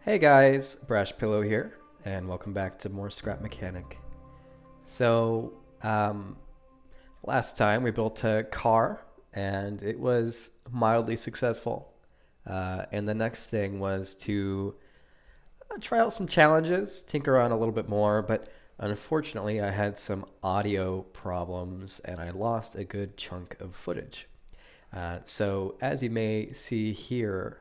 Hey guys, Brash Pillow here, and welcome back to more Scrap Mechanic. So, last time we built a car, and it was mildly successful. And the next thing was to try out some challenges, tinker around a little bit more, but unfortunately I had some audio problems, and I lost a good chunk of footage. So as you may see here,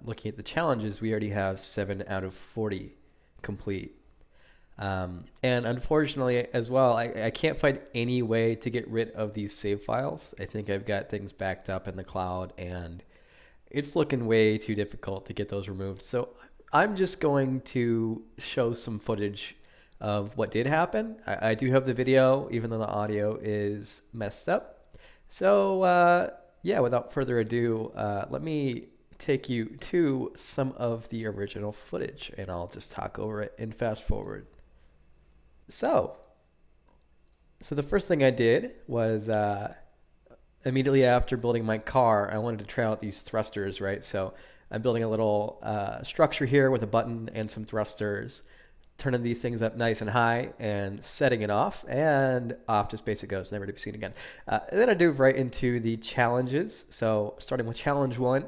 looking at the challenges, we already have 7 out of 40 complete. And unfortunately, as well, I can't find any way to get rid of these save files. I think I've got things backed up in the cloud, and it's looking way too difficult to get those removed. So I'm just going to show some footage of what did happen. I do have the video, even though the audio is messed up. So, yeah, without further ado, let me take you to some of the original footage, and I'll just talk over it and fast forward. So, the first thing I did was immediately after building my car, I wanted to try out these thrusters, right? So I'm building a little structure here with a button and some thrusters, turning these things up nice and high and setting it off, and off just basic goes, never to be seen again. And then I dove right into the challenges. So starting with challenge one,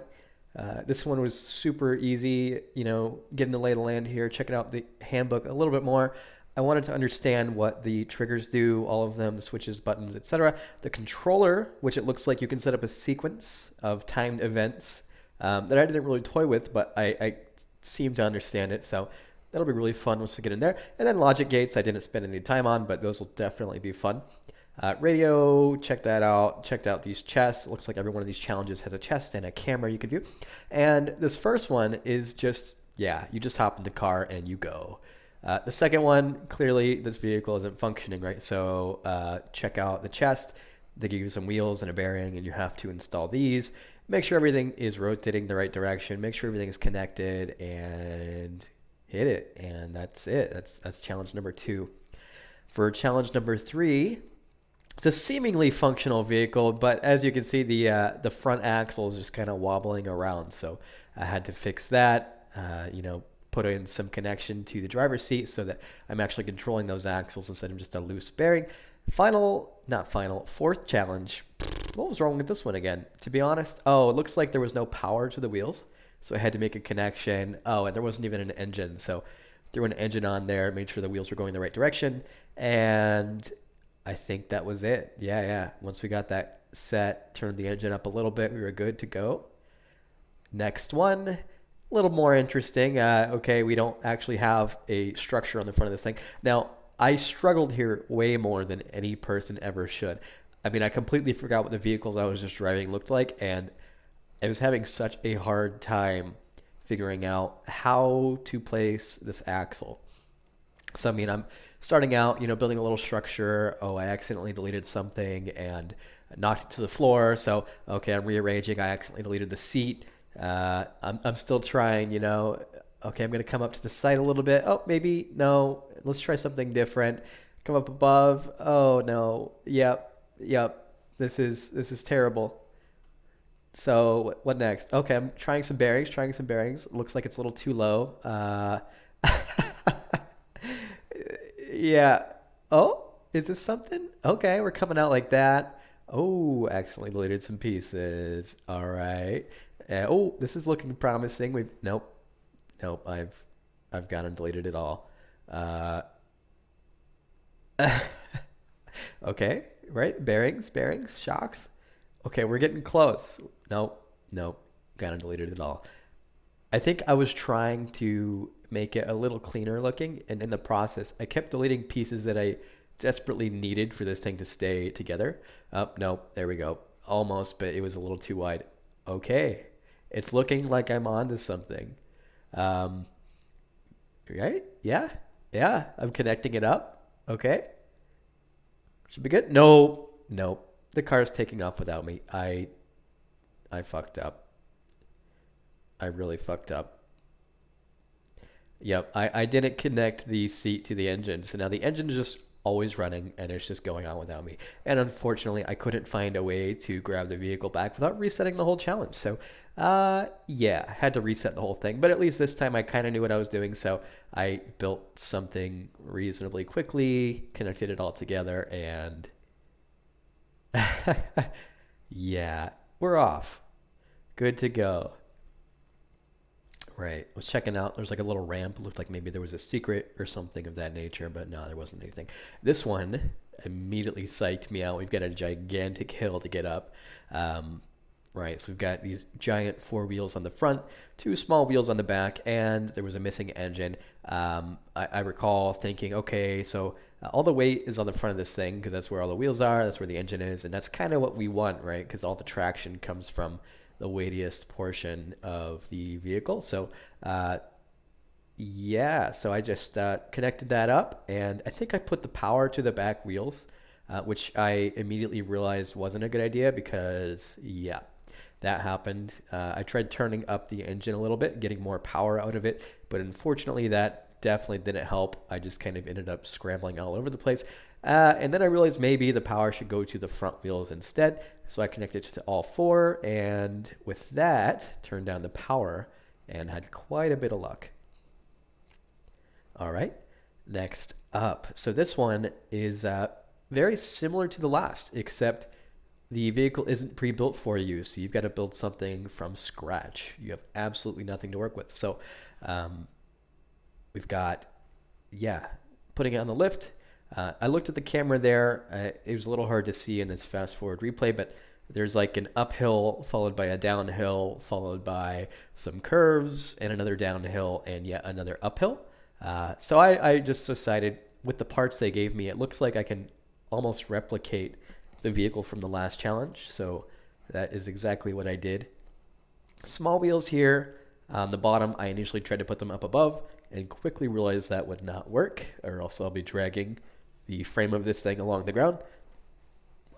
this one was super easy, getting the lay of the land here, checking out the handbook a little bit more. I wanted to understand what the triggers do, all of them, the switches, buttons, etc. The controller, which it looks like you can set up a sequence of timed events that I didn't really toy with, but I seem to understand it. So that'll be really fun once we get in there. And then logic gates, I didn't spend any time on, but those will definitely be fun. Radio, check that out. Checked out these chests. It looks like every one of these challenges has a chest and a camera you can view. And this first one is just, yeah, you just hop in the car and you go. The second one, clearly this vehicle isn't functioning, right? So check out the chest. They give you some wheels and a bearing, and you have to install these. Make sure everything is rotating the right direction. Make sure everything is connected, and hit it. And that's it. That's challenge number 2. For challenge number 3, it's a seemingly functional vehicle, but as you can see, the front axle is just kind of wobbling around. So I had to fix that. Put in some connection to the driver's seat so that I'm actually controlling those axles instead of just a loose bearing. Fourth challenge. What was wrong with this one again? To be honest, it looks like there was no power to the wheels, so I had to make a connection. And there wasn't even an engine, so threw an engine on there, made sure the wheels were going the right direction, and I think that was it. Yeah. Once we got that set, turned the engine up a little bit, we were good to go. Next one, a little more interesting. Okay, we don't actually have a structure on the front of this thing. Now, I struggled here way more than any person ever should. I mean, I completely forgot what the vehicles I was just driving looked like, and I was having such a hard time figuring out how to place this axle. So, I mean, I'm starting out, building a little structure. I accidentally deleted something and knocked it to the floor. So, okay, I'm rearranging. I accidentally deleted the seat. I'm still trying, okay, I'm going to come up to the side a little bit. Oh, maybe, no, let's try something different. Come up above. Oh, no. Yep. This is terrible. So what next? Okay, I'm trying some bearings. Looks like it's a little too low. Yeah. Oh, is this something? Okay, we're coming out like that. Oh, accidentally deleted some pieces. All right. This is looking promising. Nope. I've gone and deleted it all. Okay, right? Bearings, shocks. Okay, we're getting close. Nope. Gone and deleted it all. I think I was trying to make it a little cleaner looking, and in the process, I kept deleting pieces that I desperately needed for this thing to stay together. Oh, no, there we go. Almost, but it was a little too wide. Okay, it's looking like I'm onto something. Right? Yeah, I'm connecting it up. Okay, should be good. No, the car's taking off without me. I fucked up. I really fucked up. Yep, I didn't connect the seat to the engine. So now the engine is just always running and it's just going on without me. And unfortunately, I couldn't find a way to grab the vehicle back without resetting the whole challenge. So Yeah, I had to reset the whole thing, but at least this time I kind of knew what I was doing, so I built something reasonably quickly, connected it all together, and yeah, we're off. Good to go. Right. Was checking out. There's like a little ramp. It looked like maybe there was a secret or something of that nature, but no, there wasn't anything. This one immediately psyched me out. We've got a gigantic hill to get up. Um, right. So we've got these giant four wheels on the front, two small wheels on the back, and there was a missing engine. I recall thinking, okay, so all the weight is on the front of this thing because that's where all the wheels are. That's where the engine is, and that's kind of what we want, right? Because all the traction comes from the weightiest portion of the vehicle. So, uh, yeah, so I just connected that up, and I think I put the power to the back wheels, which I immediately realized wasn't a good idea because, yeah, that happened. I tried turning up the engine a little bit, getting more power out of it, but unfortunately, that definitely didn't help. I just kind of ended up scrambling all over the place. And then I realized maybe the power should go to the front wheels instead. So I connected to all four, and with that, turned down the power and had quite a bit of luck. All right, next up. So this one is very similar to the last, except the vehicle isn't pre-built for you. So you've got to build something from scratch. You have absolutely nothing to work with. So um, we've got, yeah, putting it on the lift. I looked at the camera there. It was a little hard to see in this fast forward replay, but there's like an uphill followed by a downhill, followed by some curves and another downhill and yet another uphill. So I just decided with the parts they gave me, it looks like I can almost replicate the vehicle from the last challenge. So that is exactly what I did. Small wheels here on the bottom. I initially tried to put them up above and quickly realized that would not work, or else I'll be dragging the frame of this thing along the ground.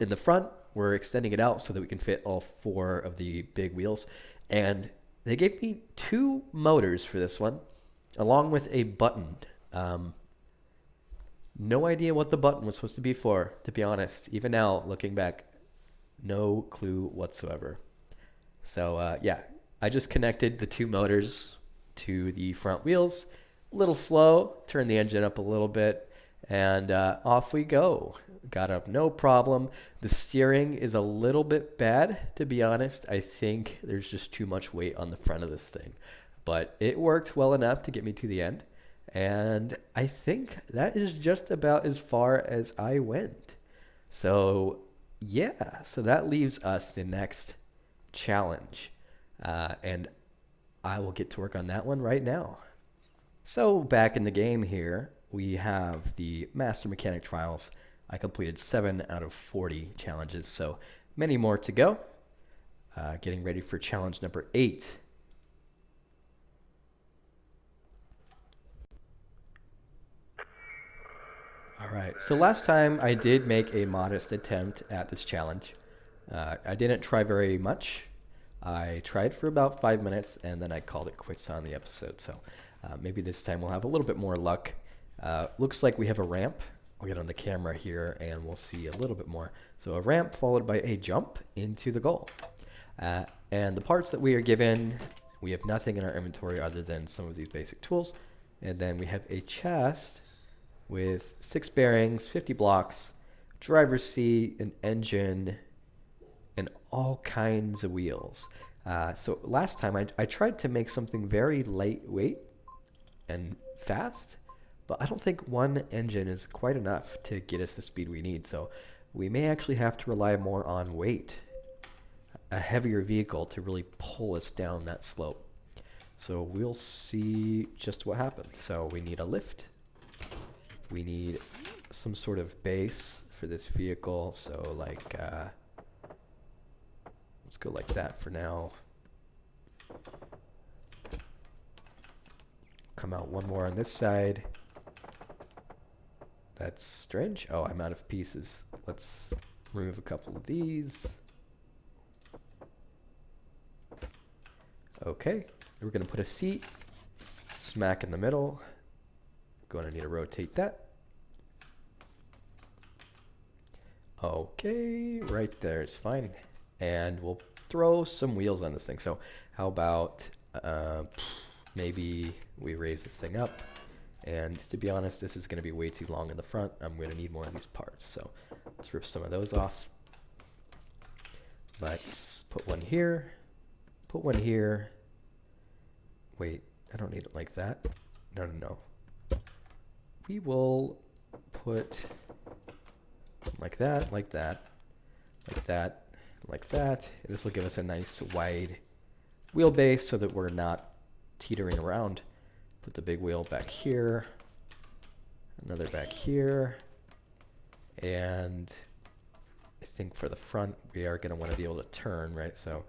In the front, we're extending it out so that we can fit all four of the big wheels. And they gave me two motors for this one, along with a button. No idea what the button was supposed to be for, to be honest. Even now, looking back, no clue whatsoever. So yeah, I just connected the two motors to the front wheels. A little slow, turned the engine up a little bit, and off we go. Got up no problem. The steering is a little bit bad, to be honest. I think there's just too much weight on the front of this thing. But it worked well enough to get me to the end. And I think that is just about as far as I went. So, yeah. So that leaves us the next challenge. And I will get to work on that one right now. So back in the game here, we have the Master Mechanic Trials. I completed 7 out of 40 challenges, so many more to go. Getting ready for challenge number 8. All right, so last time I did make a modest attempt at this challenge. I didn't try very much. I tried for about 5 minutes, and then I called it quits on the episode. So maybe this time we'll have a little bit more luck. Looks like we have a ramp. I'll get on the camera here, and we'll see a little bit more. So a ramp followed by a jump into the goal. And the parts that we are given, we have nothing in our inventory other than some of these basic tools. And then we have a chest with 6 bearings, 50 blocks, driver's seat, an engine, and all kinds of wheels. So last time I tried to make something very lightweight and fast, but I don't think one engine is quite enough to get us the speed we need. So we may actually have to rely more on weight, a heavier vehicle to really pull us down that slope. So we'll see just what happens. So we need a lift. We need some sort of base for this vehicle. So like, let's go like that for now. Come out one more on this side. That's strange. Oh, I'm out of pieces. Let's remove a couple of these. Okay, we're gonna put a seat smack in the middle. Gonna need to rotate that. Okay, right there is fine. And we'll throw some wheels on this thing. So how about maybe we raise this thing up? And to be honest, this is going to be way too long in the front. I'm going to need more of these parts. So let's rip some of those off. Let's put one here. Put one here. Wait, I don't need it like that. No, no, no. We will put like that, like that, like that, like that. This will give us a nice wide wheelbase so that we're not teetering around. Put the big wheel back here, another back here, and I think for the front we are going to want to be able to turn, right? So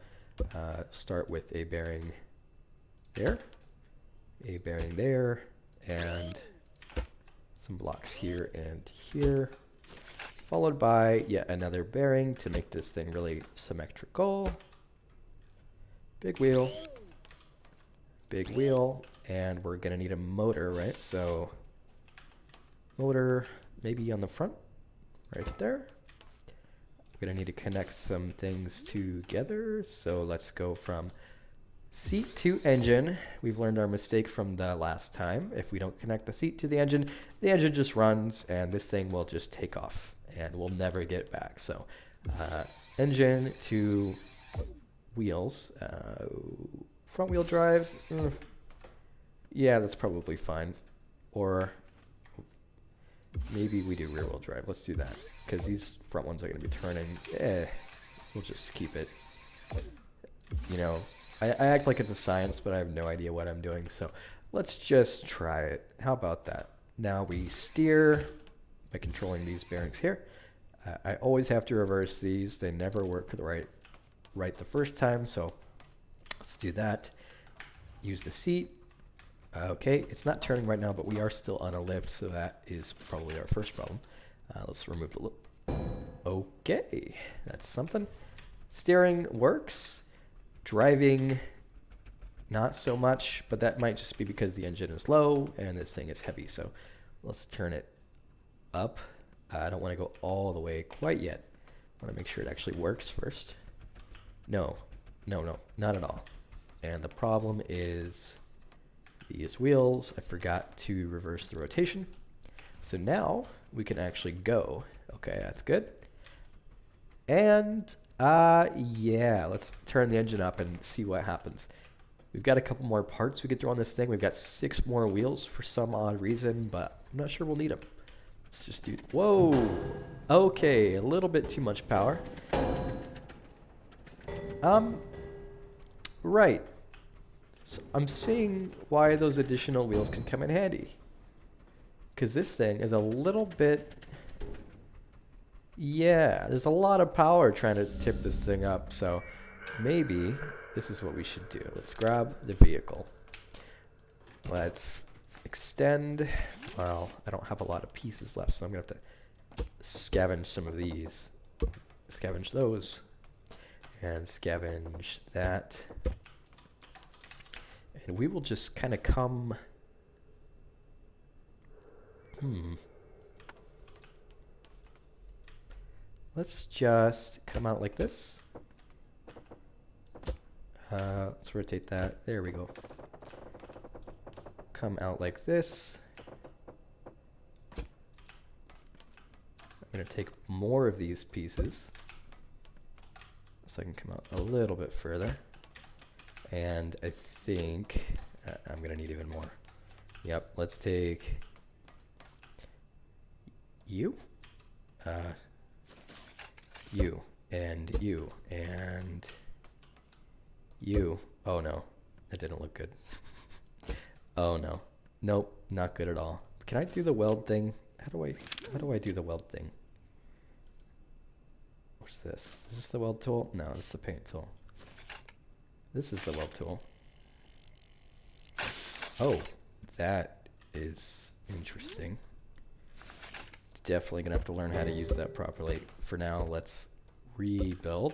start with a bearing there, a bearing there, and some blocks here and here, followed by yet another bearing to make this thing really symmetrical. Big wheel, and we're gonna need a motor, right? So motor maybe on the front, right there. We're gonna need to connect some things together. So let's go from seat to engine. We've learned our mistake from the last time. If we don't connect the seat to the engine just runs and this thing will just take off and we'll never get it back. So engine to wheels, front wheel drive. Yeah, that's probably fine. Or maybe we do rear wheel drive. Let's do that because these front ones are going to be turning. We'll just keep it. You know, I act like it's a science, but I have no idea what I'm doing. So let's just try it. How about that? Now we steer by controlling these bearings here. I always have to reverse these. They never work right the first time. So let's do that. Use the seat. Okay, it's not turning right now, but we are still on a lift, so that is probably our first problem. Let's remove the loop. Okay, that's something. Steering works. Driving, not so much, but that might just be because the engine is low and this thing is heavy. So let's turn it up. I don't want to go all the way quite yet. I want to make sure it actually works first. No, not at all. And the problem is these wheels. I forgot to reverse the rotation. So now we can actually go. Okay, that's good. And yeah, let's turn the engine up and see what happens. We've got a couple more parts we could throw on this thing. We've got 6 more wheels for some odd reason, but I'm not sure we'll need them. Let's just do, whoa. Okay, a little bit too much power. Right. So I'm seeing why those additional wheels can come in handy. Because this thing is a little bit, yeah, there's a lot of power trying to tip this thing up. So maybe this is what we should do. Let's grab the vehicle. Let's extend. Well, I don't have a lot of pieces left, so I'm going to have to scavenge some of these. Scavenge those. And scavenge that. And we will just kind of come. Let's just come out like this. Let's rotate that. There we go. Come out like this. I'm going to take more of these pieces so I can come out a little bit further. And I think I'm going to need even more. Yep, let's take you, you, and you, and you. Oh no, that didn't look good. Oh no. Nope, not good at all. Can I do the weld thing? How do I do the weld thing? What's this? Is this the weld tool? No, it's the paint tool. This is the weld tool. Oh, that is interesting. Definitely gonna have to learn how to use that properly. For now, let's rebuild.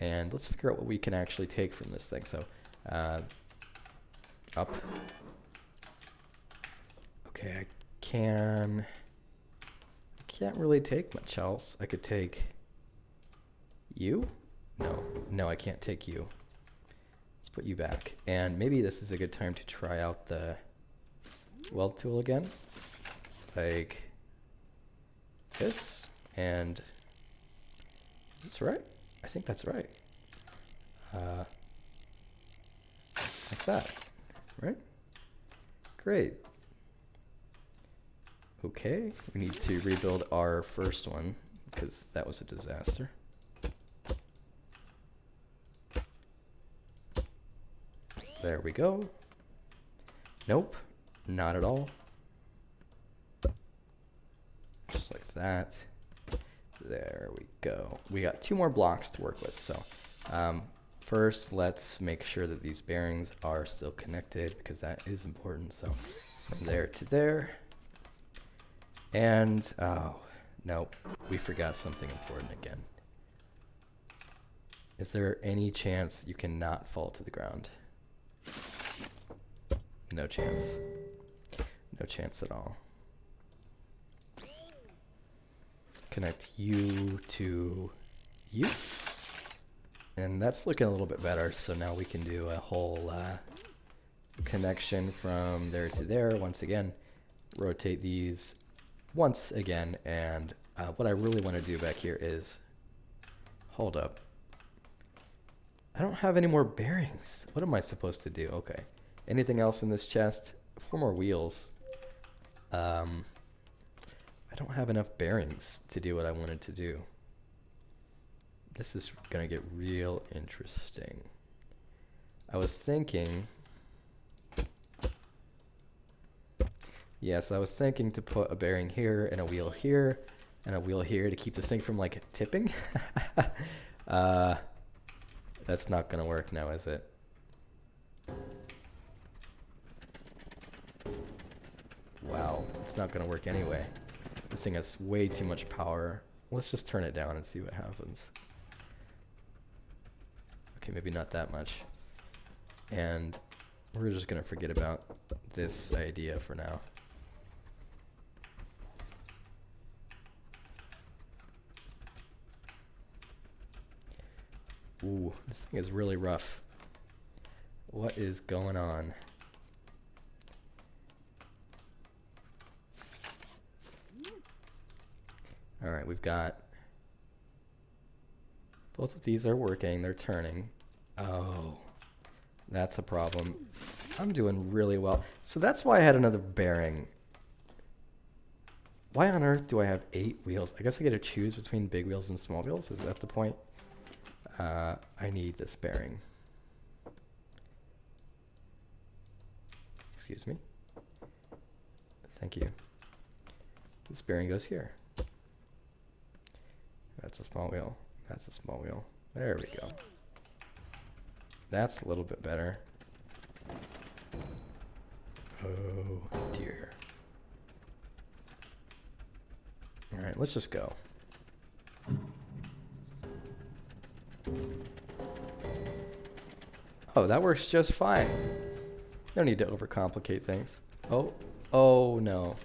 And let's figure out what we can actually take from this thing. So, up. Okay, I can't really take much else. I could take you? No, I can't take you. Let's put you back. And maybe this is a good time to try out the weld tool again. Like this. And is this right? I think that's right. Like that, right? Great. Okay, we need to rebuild our first one because that was a disaster. There we go. Nope, not at all. Just like that. There we go. We got 2 more blocks to work with. So first, let's make sure that these bearings are still connected because that is important. So from there to there. And, oh, nope, we forgot something important again. Is there any chance you cannot fall to the ground? No chance. No chance at all. Connect you to you. And that's looking a little bit better. So now we can do a whole connection from there to there. Once again, rotate these once again. And what I really want to do back here is, hold up. I don't have any more bearings. What am I supposed to do? Okay. Anything else in this chest? 4 more wheels. I don't have enough bearings to do what I wanted to do. This is gonna get real interesting. I was thinking, yes, I was thinking to put a bearing here and a wheel here and a wheel here to keep this thing from like tipping. That's not gonna work now, is it? Wow, it's not gonna work anyway. This thing has way too much power. Let's just turn it down and see what happens. Okay, maybe not that much. And we're just gonna forget about this idea for now. Ooh, this thing is really rough. What is going on? All right, we've got both of these are working, they're turning. Oh, that's a problem. I'm doing really well. So that's why I had another bearing. Why on earth do I have 8 wheels? I guess I get to choose between big wheels and small wheels. Is that the point? I need this bearing. Excuse me. Thank you. This bearing goes here. That's a small wheel. That's a small wheel. There we go. That's a little bit better. Oh dear. All right, let's just go. Oh, that works just fine. No need to overcomplicate things. Oh no.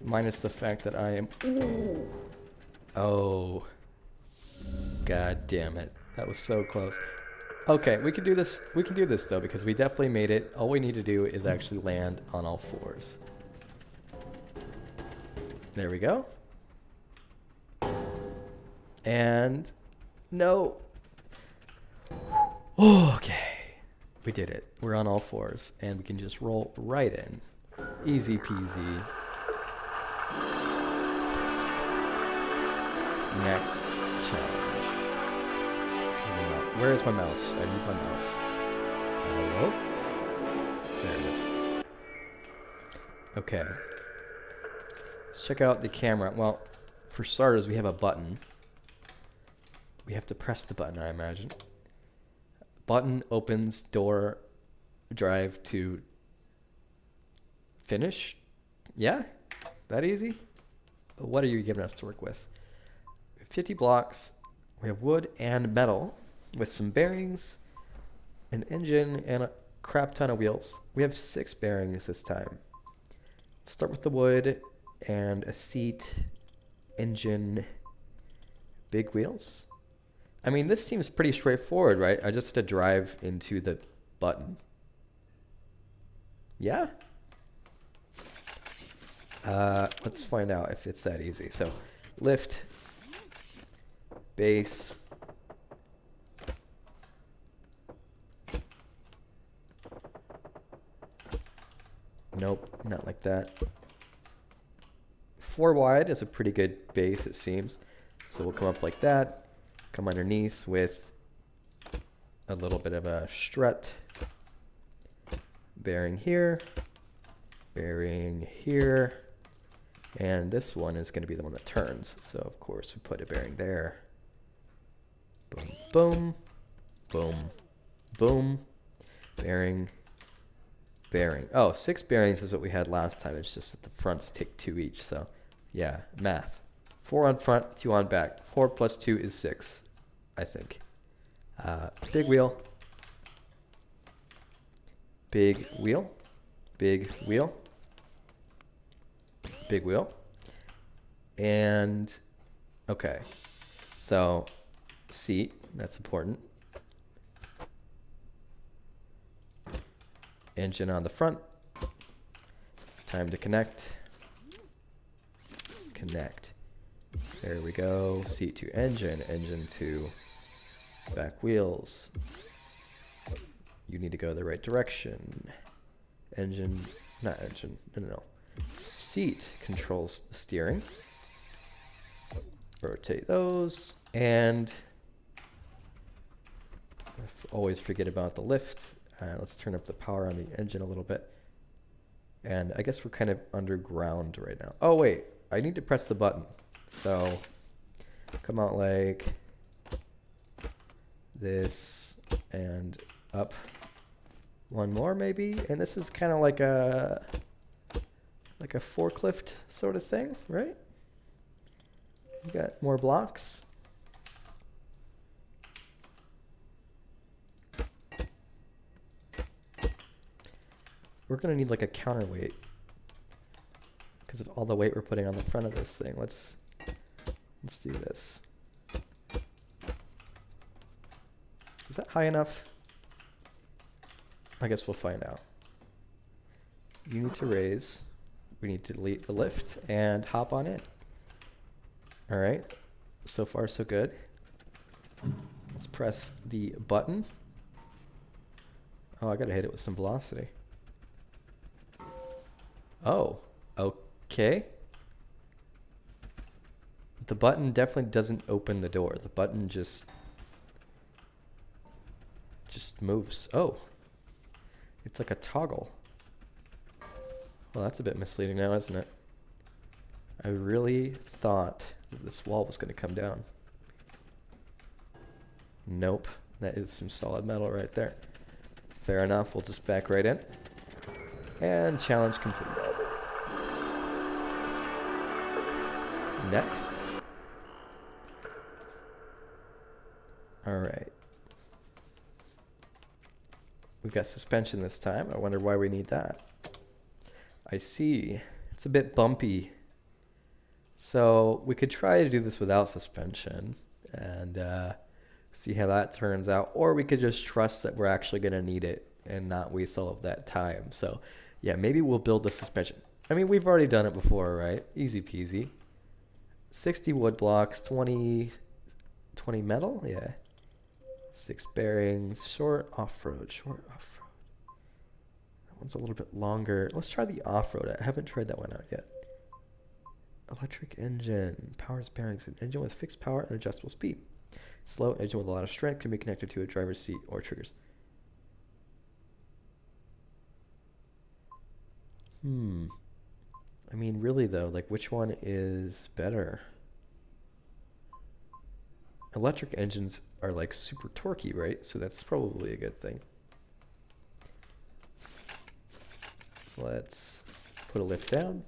Minus the fact that I am... Ooh. Oh. God damn it. That was so close. Okay, we can do this. We can do this though, because we definitely made it. All we need to do is actually land on all 4s. There we go. And no. Okay. We did it. We're on all 4s and we can just roll right in. Easy peasy. Next challenge. Where is my mouse? I need my mouse. Hello? There it is. Okay. Let's check out the camera. Well, for starters, we have a button. We have to press the button, I imagine. Button opens door drive to finish. Yeah? That easy? What are you giving us to work with? 50 blocks. We have wood and metal with some bearings, an engine, and a crap ton of wheels. We have 6 bearings this time. Let's start with the wood and a seat, engine, big wheels. I mean, this seems pretty straightforward, right? I just have to drive into the button. Yeah? Let's find out if it's that easy. So, lift, base, nope, not like that. 4 wide is a pretty good base, it seems. So we'll come up like that, come underneath with a little bit of a strut, bearing here, and this one is going to be the one that turns. So of course we put a bearing there. Boom, boom, boom, boom, bearing, bearing. Oh, 6 bearings is what we had last time. It's just that the fronts take 2 each. So yeah, math. 4 on front, 2 on back. 4 plus 2 is 6, I think. Big wheel. Big wheel. Big wheel. Big wheel. And, okay. So, seat, that's important. Engine on the front. Time to connect. Connect. There we go. Seat to engine. Engine to back wheels. You need to go the right direction. Engine, not engine, no. Seat controls the steering. Rotate those. And I always forget about the lift. Let's turn up the power on the engine a little bit. And I guess we're kind of underground right now. Oh, wait. I need to press the button. So come out like this and up. One more maybe. And this is kind of like a forklift sort of thing, right? We got more blocks. We're gonna need like a counterweight because of all the weight we're putting on the front of this thing. Let's do this. Is that high enough? I guess we'll find out. You need to raise. We need to delete the lift and hop on in. All right. So far, so good. Let's press the button. Oh, I gotta hit it with some velocity. Oh, okay. The button definitely doesn't open the door. The button just moves. Oh, it's like a toggle. Well, that's a bit misleading now, isn't it? I really thought that this wall was going to come down. Nope, that is some solid metal right there. Fair enough, we'll just back right in. And challenge complete. Next. All right. We've got suspension this time. I wonder why we need that. I see. It's a bit bumpy. So we could try to do this without suspension and see how that turns out. Or we could just trust that we're actually going to need it and not waste all of that time. So yeah, maybe we'll build the suspension. I mean, we've already done it before, right? Easy peasy. 60 wood blocks, 20 metal? Yeah. 6 bearings, short off-road. That one's a little bit longer. Let's try the off-road. I haven't tried that one out yet. Electric engine, powers bearings, an engine with fixed power and adjustable speed. Slow engine with a lot of strength can be connected to a driver's seat or triggers. I mean, really though, like which one is better? Electric engines are like super torquey, right? So that's probably a good thing. Let's put a lift down.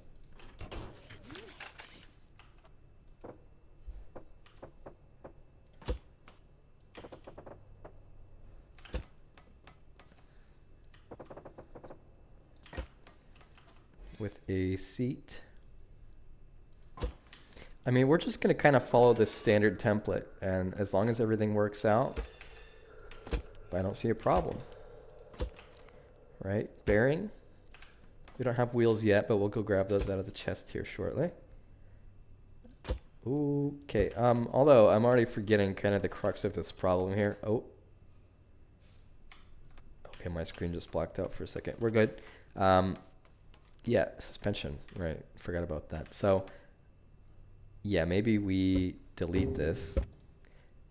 With a seat. I mean, we're just going to kind of follow this standard template, and as long as everything works out, I don't see a problem. Right? Bearing. We don't have wheels yet, but we'll go grab those out of the chest here shortly. Okay, although I'm already forgetting kind of the crux of this problem here. Oh. Okay, my screen just blacked out for a second. We're good. Yeah, suspension, right. Forgot about that. So, yeah, maybe we delete this.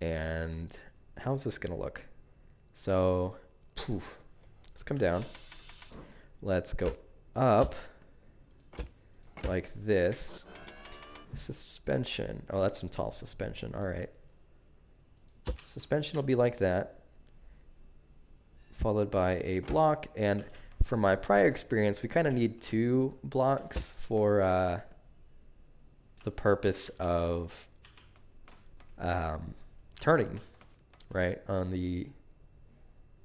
And how's this going to look? So, poof. Let's come down. Let's go up like this. Suspension. Oh, that's some tall suspension. All right. Suspension will be like that, followed by a block. And from my prior experience, we kind of need 2 blocks for the purpose of turning, right, on the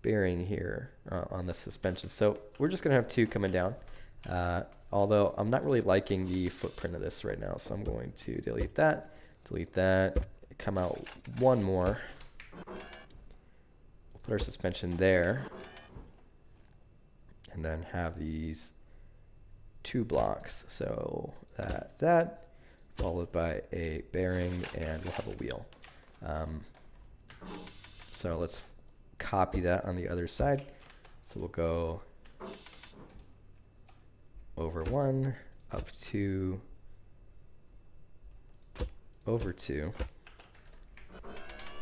bearing here on the suspension. So we're just going to have 2 coming down. Although I'm not really liking the footprint of this right now, so I'm going to delete that, come out 1 more. We'll put our suspension there, and then have these 2 blocks. So that, followed by a bearing, and we'll have a wheel. So let's copy that on the other side. So we'll go over 1, up 2, over 2,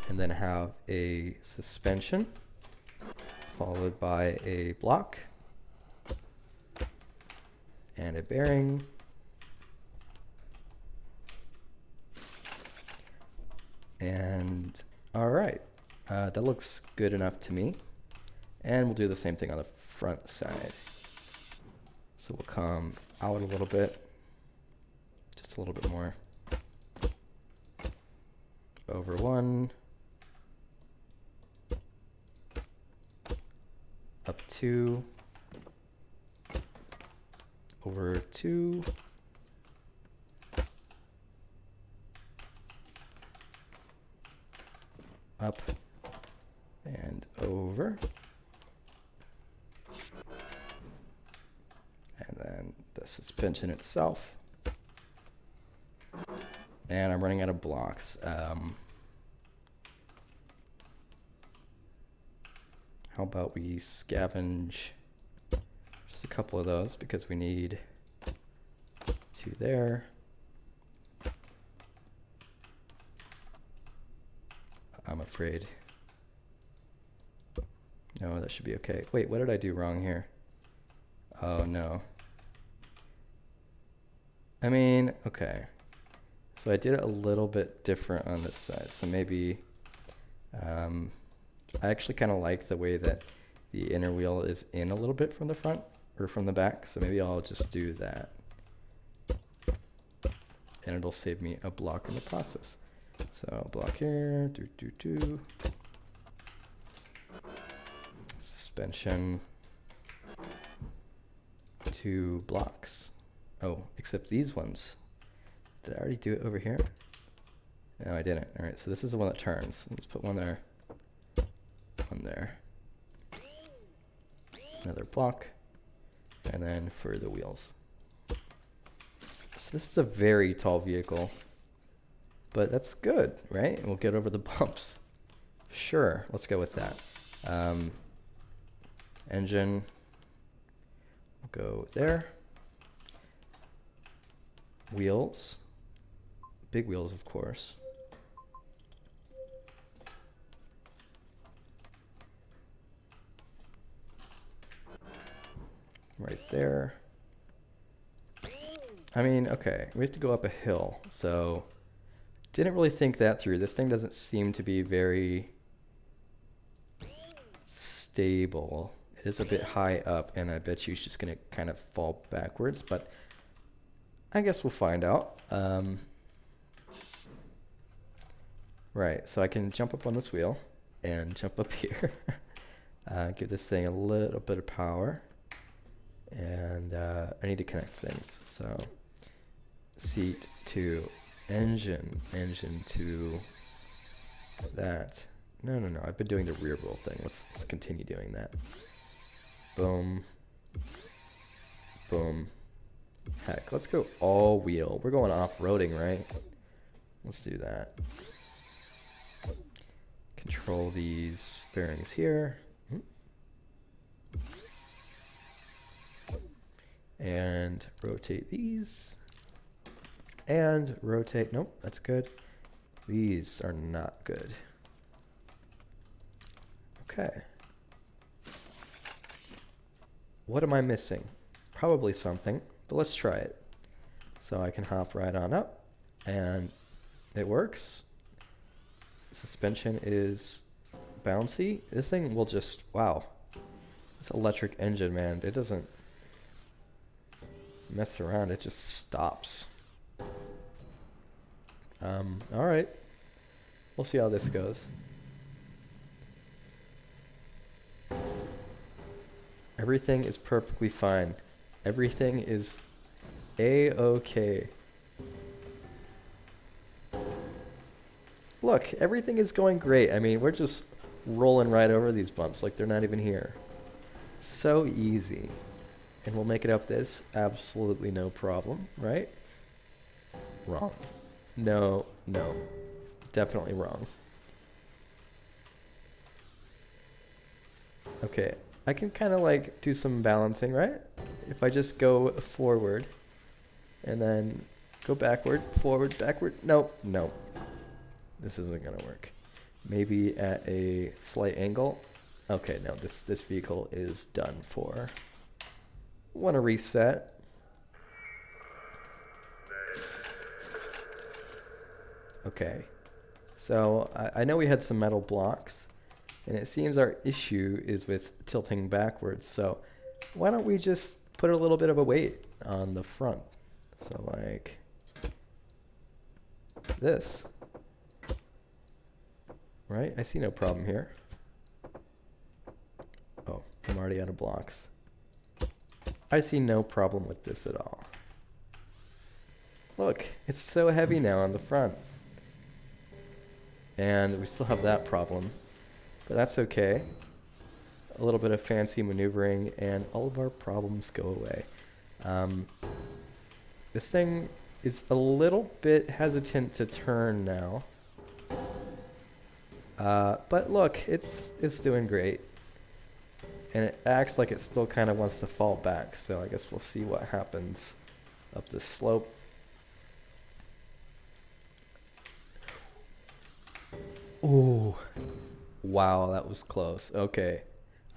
and then have a suspension followed by a block and a bearing and all right, that looks good enough to me. And we'll do the same thing on the front side. So we'll come out a little bit, just a little bit more. Over 1, up 2, over 2, up and over. And then the suspension itself. And I'm running out of blocks. How about we scavenge just a couple of those, because we need 2 there. I'm afraid. No, that should be okay. Wait, what did I do wrong here? Oh, no. I mean, okay. So I did it a little bit different on this side. So maybe I actually kind of like the way that the inner wheel is in a little bit from the front or from the back. So maybe I'll just do that. And it'll save me a block in the process. So block here, suspension, 2 blocks. Oh, except these ones. Did I already do it over here? No, I didn't. All right, so this is the one that turns. Let's put 1 there, 1 there. Another block, and then for the wheels. So this is a very tall vehicle, but that's good, right? And we'll get over the bumps. Sure, let's go with that. Engine, we'll go there. Wheels, big wheels, of course. Right there. I mean, okay, we have to go up a hill, so didn't really think that through. This thing doesn't seem to be very stable. It is a bit high up, and I bet you it's just going to kind of fall backwards, but I guess we'll find out. Right, so I can jump up on this wheel and jump up here. Give this thing a little bit of power. And I need to connect things. So seat to engine to that. No, I've been doing the rear wheel thing. Let's continue doing that. Boom. Boom. Heck, let's go all wheel. We're going off-roading, right? Let's do that. Control these bearings here. And rotate these. And rotate. Nope, that's good. These are not good. Okay. What am I missing? Probably something, but let's try it. So I can hop right on up, and it works. Suspension is bouncy. This thing will just, wow. This electric engine, man, it doesn't mess around, it just stops. All right. We'll see how this goes. Everything is perfectly fine. Everything is A-okay. Look, everything is going great. I mean, we're just rolling right over these bumps like they're not even here. So easy. And we'll make it up this. Absolutely no problem, right? Wrong. No. Definitely wrong. Okay, I can kind of like do some balancing, right? If I just go forward and then go backward, forward, backward. No. This isn't gonna work. Maybe at a slight angle. Okay, no, this vehicle is done for. Want to reset. Okay, so I know we had some metal blocks, and it seems our issue is with tilting backwards. So why don't we just put a little bit of a weight on the front? So like this, right? I see no problem here. Oh, I'm already out of blocks. I see no problem with this at all. Look, it's so heavy now on the front. And we still have that problem, but that's okay. A little bit of fancy maneuvering and all of our problems go away. This thing is a little bit hesitant to turn now. But look, it's doing great. And it acts like it still kind of wants to fall back, so I guess we'll see what happens up this slope. Ooh. Wow, that was close. Okay.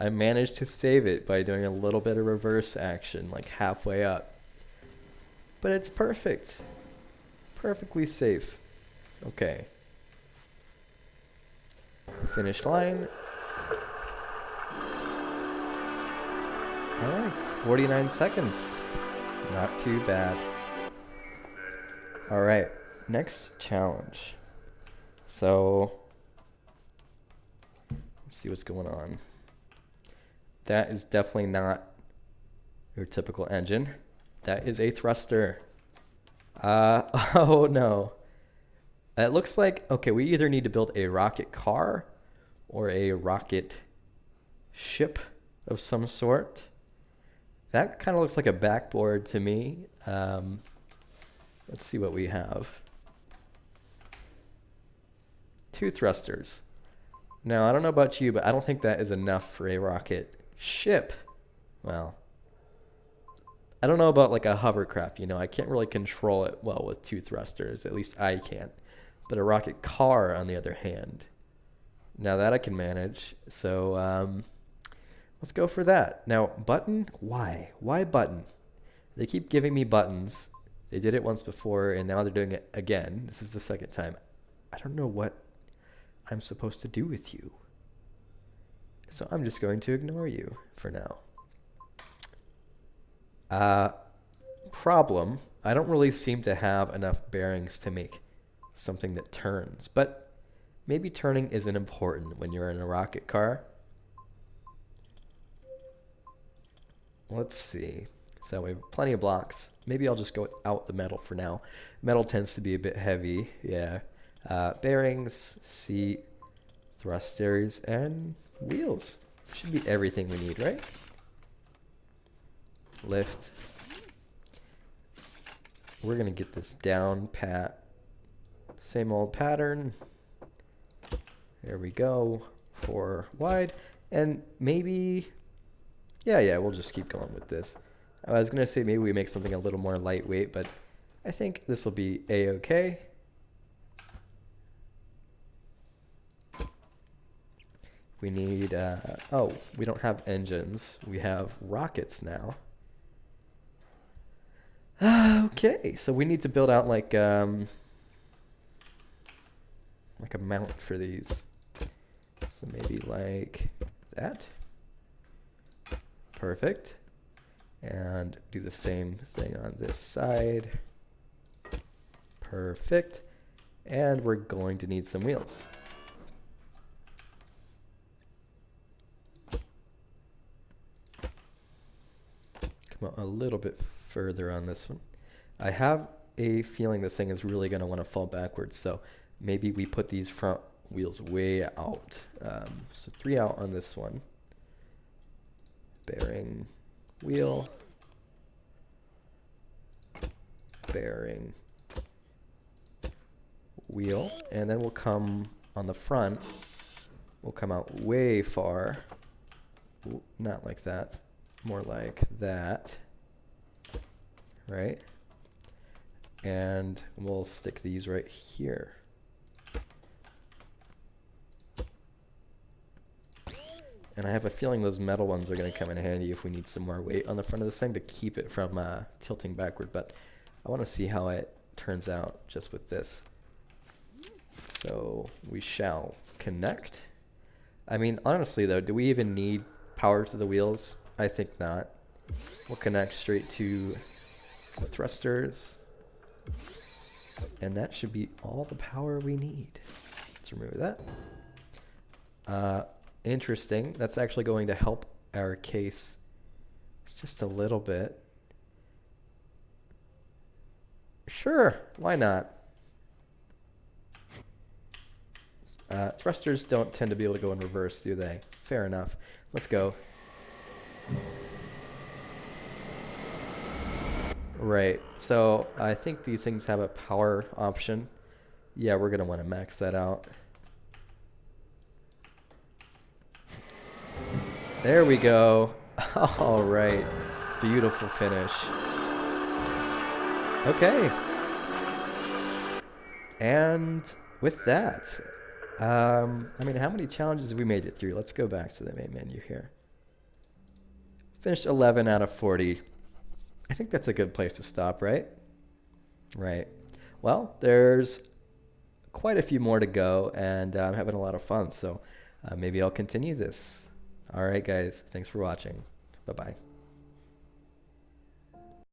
I managed to save it by doing a little bit of reverse action, like halfway up. But it's perfect. Perfectly safe. Okay. Finish line. Alright, 49 seconds. Not too bad. Alright, next challenge. So, let's see what's going on. That is definitely not your typical engine. That is a thruster. Oh no. It looks like, okay, we either need to build a rocket car or a rocket ship of some sort. That kind of looks like a backboard to me. Let's see what we have. 2 thrusters. Now, I don't know about you, but I don't think that is enough for a rocket ship. Well, I don't know about like a hovercraft, you know, I can't really control it well with 2 thrusters, at least I can't. But a rocket car, on the other hand, now that I can manage. So let's go for that. Now, button, why? Why button? They keep giving me buttons. They did it once before, and now they're doing it again. This is the second time. I don't know what I'm supposed to do with you. So I'm just going to ignore you for now. Problem, I don't really seem to have enough bearings to make something that turns, but maybe turning isn't important when you're in a rocket car. Let's see. So we have plenty of blocks. Maybe I'll just go out the metal for now. Metal tends to be a bit heavy. Yeah. Bearings, seat, thrusters, and wheels. Should be everything we need, right? Lift. We're going to get this down pat. Same old pattern. There we go. 4 wide. And maybe... Yeah, we'll just keep going with this. I was going to say maybe we make something a little more lightweight, but I think this will be A-okay. We need, oh, we don't have engines. We have rockets now. Okay, so we need to build out like a mount for these. So maybe like that. Perfect. And do the same thing on this side. Perfect. And we're going to need some wheels. Come out a little bit further on this one. I have a feeling this thing is really going to want to fall backwards, so maybe we put these front wheels way out. So 3 out on this one. Bearing, wheel, bearing, wheel, and then we'll come on the front. We'll come out way far. Ooh, not like that. More like that. Right? And we'll stick these right here. And I have a feeling those metal ones are going to come in handy if we need some more weight on the front of this thing to keep it from tilting backward. But I want to see how it turns out just with this. So we shall connect. I mean, honestly though, do we even need power to the wheels? I think not. We'll connect straight to the thrusters. And that should be all the power we need. Let's remove that. Interesting. That's actually going to help our case just a little bit. Sure, why not? Thrusters don't tend to be able to go in reverse, do they? Fair enough. Let's go. Right, so I think these things have a power option. Yeah, we're going to want to max that out. There we go. All right. Beautiful finish. Okay. And with that, I mean, how many challenges have we made it through? Let's go back to the main menu here. Finished 11 out of 40. I think that's a good place to stop, right? Right. Well, there's quite a few more to go, and I'm having a lot of fun, so maybe I'll continue this. All right, guys. Thanks for watching. Bye-bye.